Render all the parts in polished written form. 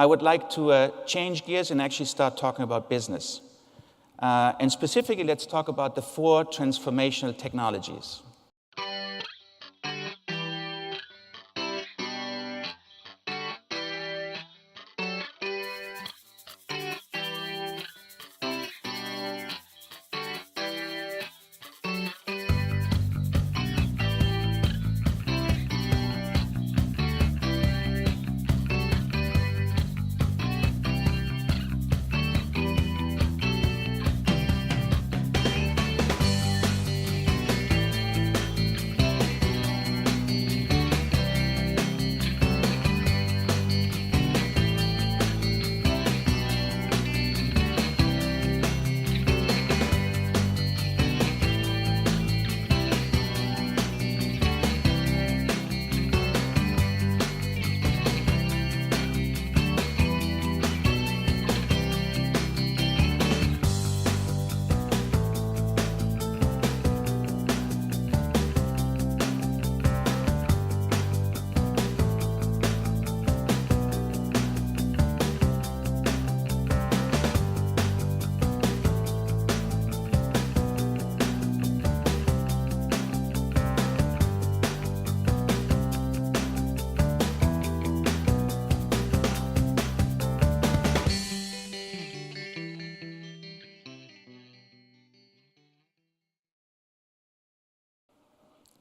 I would like to change gears and actually start talking about business. And specifically, let's talk about the 4 transformational technologies.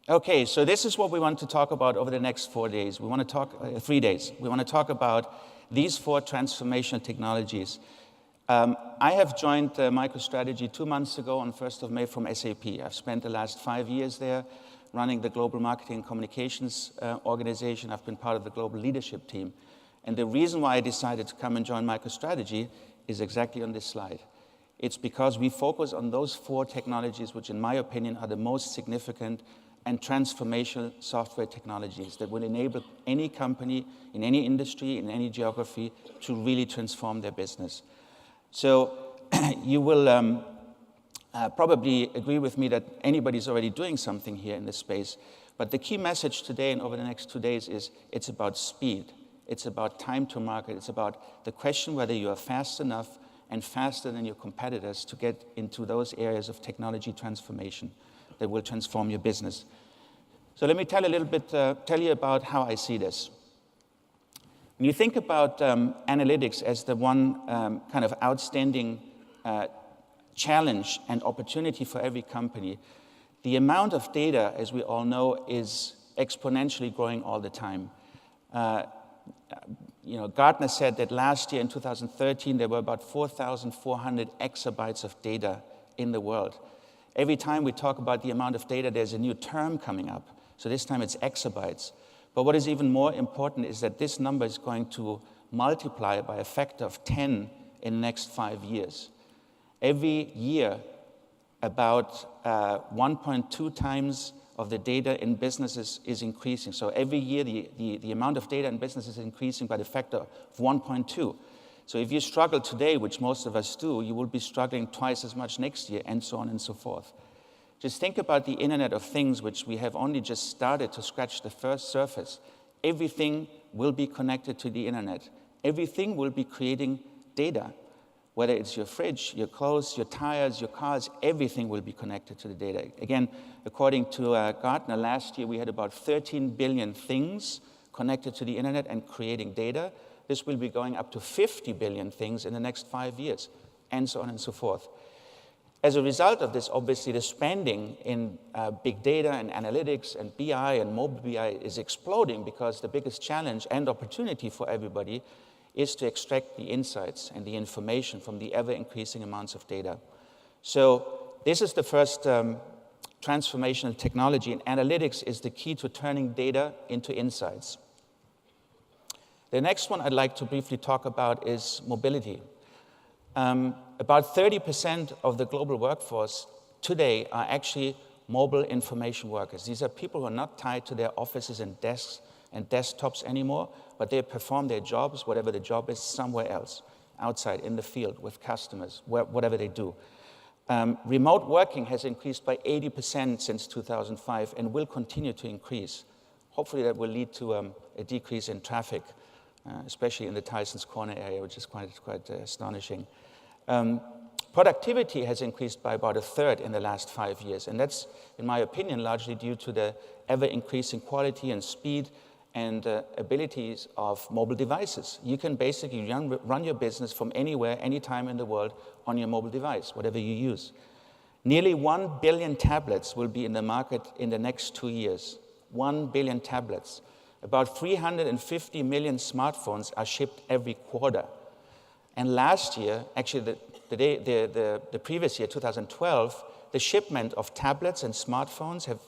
Okay, so this is what we want to talk about over the next 4 days. We want to talk 3 days. We want to talk about these 4 transformational technologies. I have joined MicroStrategy 2 months ago on 1st of May from SAP. I've spent the last 5 years there running the global marketing and communications organization. I've been part of the global leadership team. And the reason why I decided to come and join MicroStrategy is exactly on this slide. It's because we focus on those 4 technologies, which in my opinion are the most significant and transformational software technologies that will enable any company in any industry, in any geography, to really transform their business. So you will probably agree with me that anybody's already doing something here in this space. But the key message today and over the next 2 days is it's about speed. It's about time to market. It's about the question whether you are fast enough and faster than your competitors to get into those areas of technology transformation that will transform your business. So let me tell you about how I see this. When you think about analytics as the one kind of outstanding challenge and opportunity for every company, the amount of data, as we all know, is exponentially growing all the time. Gartner said that last year in 2013, there were about 4,400 exabytes of data in the world. Every time we talk about the amount of data, there's a new term coming up. So this time it's exabytes. But what is even more important is that this number is going to multiply by a factor of 10 in the next 5 years. Every year, about 1.2 times of the data in businesses is increasing. So every year, the amount of data in businesses is increasing by the factor of 1.2. So if you struggle today, which most of us do, you will be struggling twice as much next year, and so on and so forth. Just think about the Internet of Things, which we have only just started to scratch the first surface. Everything will be connected to the Internet. Everything will be creating data. Whether it's your fridge, your clothes, your tires, your cars, everything will be connected to the data. Again, according to Gartner, last year we had about 13 billion things connected to the Internet and creating data. This will be going up to 50 billion things in the next 5 years, and so on and so forth. As a result of this, obviously, the spending in big data and analytics and BI and mobile BI is exploding because the biggest challenge and opportunity for everybody is to extract the insights and the information from the ever-increasing amounts of data. So this is the first transformational technology, and analytics is the key to turning data into insights. The next one I'd like to briefly talk about is mobility. About 30% of the global workforce today are actually mobile information workers. These are people who are not tied to their offices and desks and desktops anymore, but they perform their jobs, whatever the job is, somewhere else, outside, in the field, with customers, whatever they do. Remote working has increased by 80% since 2005 and will continue to increase. Hopefully that will lead to a decrease in traffic especially in the Tyson's Corner area, which is quite astonishing. Productivity has increased by about 1/3 in the last 5 years, and that's, in my opinion, largely due to the ever-increasing quality and speed and abilities of mobile devices. You can basically run your business from anywhere, anytime in the world on your mobile device, whatever you use. Nearly 1 billion tablets will be in the market in the next 2 years. 1 billion tablets. About 350 million smartphones are shipped every quarter. And last year, actually the previous year, 2012, the shipment of tablets and smartphones have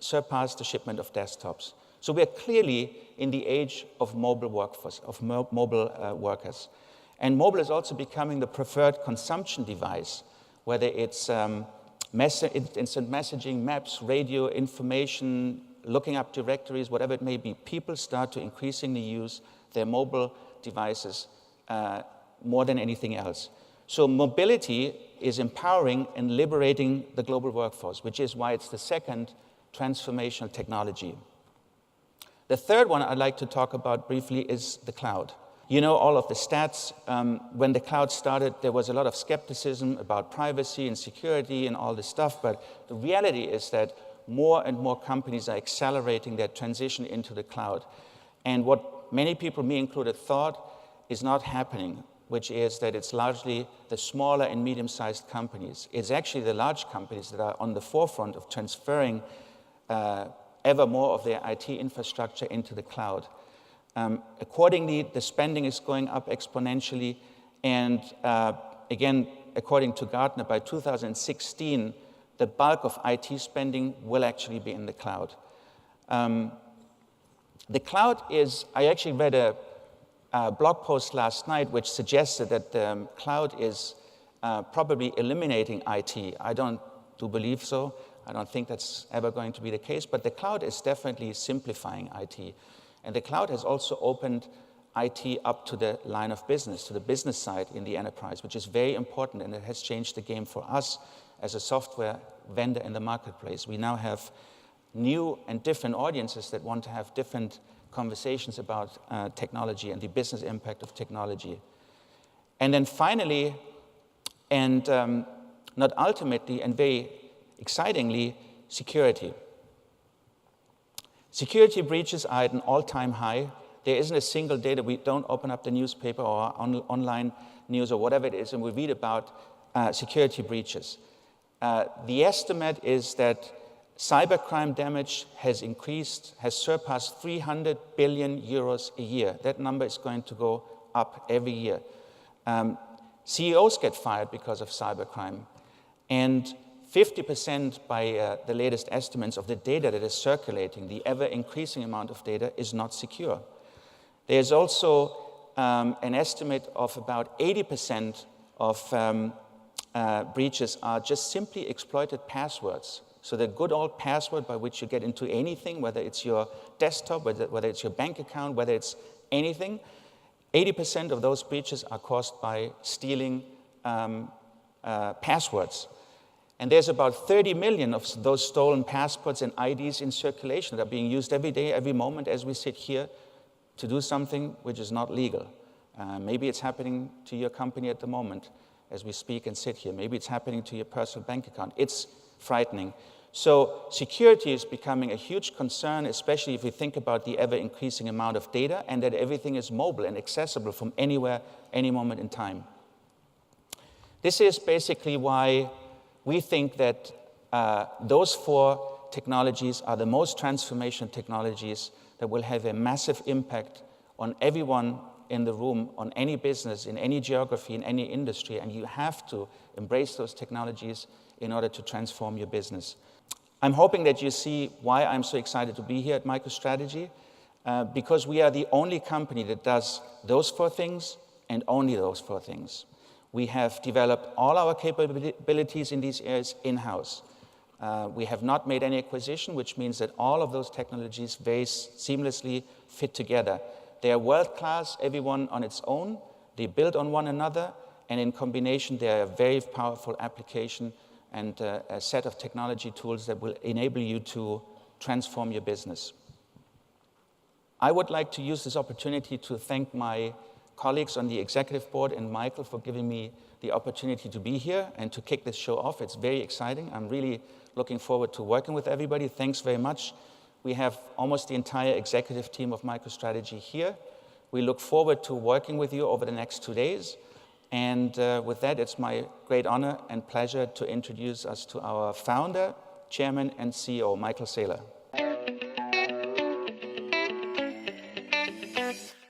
surpassed the shipment of desktops. So we're clearly in the age of mobile workforce, of mobile workers. And mobile is also becoming the preferred consumption device, whether it's instant messaging, maps, radio, information, looking up directories, whatever it may be. People start to increasingly use their mobile devices more than anything else. So mobility is empowering and liberating the global workforce, which is why it's the second transformational technology. The third one I'd like to talk about briefly is the cloud. You know all of the stats. When the cloud started, there was a lot of skepticism about privacy and security and all this stuff, but the reality is that more and more companies are accelerating their transition into the cloud. And what many people, me included, thought is not happening, which is that it's largely the smaller and medium-sized companies. It's actually the large companies that are on the forefront of transferring ever more of their IT infrastructure into the cloud. Accordingly, the spending is going up exponentially, and again, according to Gartner, by 2016, the bulk of IT spending will actually be in the cloud. The cloud is, I actually read a blog post last night which suggested that the cloud is probably eliminating IT. I don't believe so. I don't think that's ever going to be the case, but the cloud is definitely simplifying IT. And the cloud has also opened IT up to the line of business, to the business side in the enterprise, which is very important, and it has changed the game for us as a software vendor in the marketplace. We now have new and different audiences that want to have different conversations about technology and the business impact of technology. And then finally, and not ultimately, and very excitingly, security. Security breaches are at an all-time high. There isn't a single day that we don't open up the newspaper or online news or whatever it is, and we read about security breaches. The estimate is that cybercrime damage has surpassed 300 billion euros a year. That number is going to go up every year. CEOs get fired because of cybercrime, and 50% by the latest estimates of the data that is circulating, the ever-increasing amount of data, is not secure. There's also an estimate of about 80% of breaches are just simply exploited passwords. So the good old password by which you get into anything, whether it's your desktop, whether it's your bank account, whether it's anything, 80% of those breaches are caused by stealing passwords. And there's about 30 million of those stolen passports and IDs in circulation that are being used every day, every moment as we sit here to do something which is not legal. Maybe it's happening to your company at the moment as we speak and sit here. Maybe it's happening to your personal bank account. It's frightening. So security is becoming a huge concern, especially if we think about the ever-increasing amount of data and that everything is mobile and accessible from anywhere, any moment in time. This is basically why we think that those four technologies are the most transformational technologies that will have a massive impact on everyone in the room, on any business, in any geography, in any industry, and you have to embrace those technologies in order to transform your business. I'm hoping that you see why I'm so excited to be here at MicroStrategy, because we are the only company that does those four things and only those four things. We have developed all our capabilities in these areas in-house. We have not made any acquisition, which means that all of those technologies very seamlessly fit together. They are world-class, everyone on its own. They build on one another, and in combination, they are a very powerful application and a set of technology tools that will enable you to transform your business. I would like to use this opportunity to thank my colleagues on the executive board and Michael for giving me the opportunity to be here and to kick this show off. It's very exciting. I'm really looking forward to working with everybody. Thanks very much. We have almost the entire executive team of MicroStrategy here. We look forward to working with you over the next 2 days. And with that, it's my great honor and pleasure to introduce us to our founder, chairman, and CEO, Michael Saylor.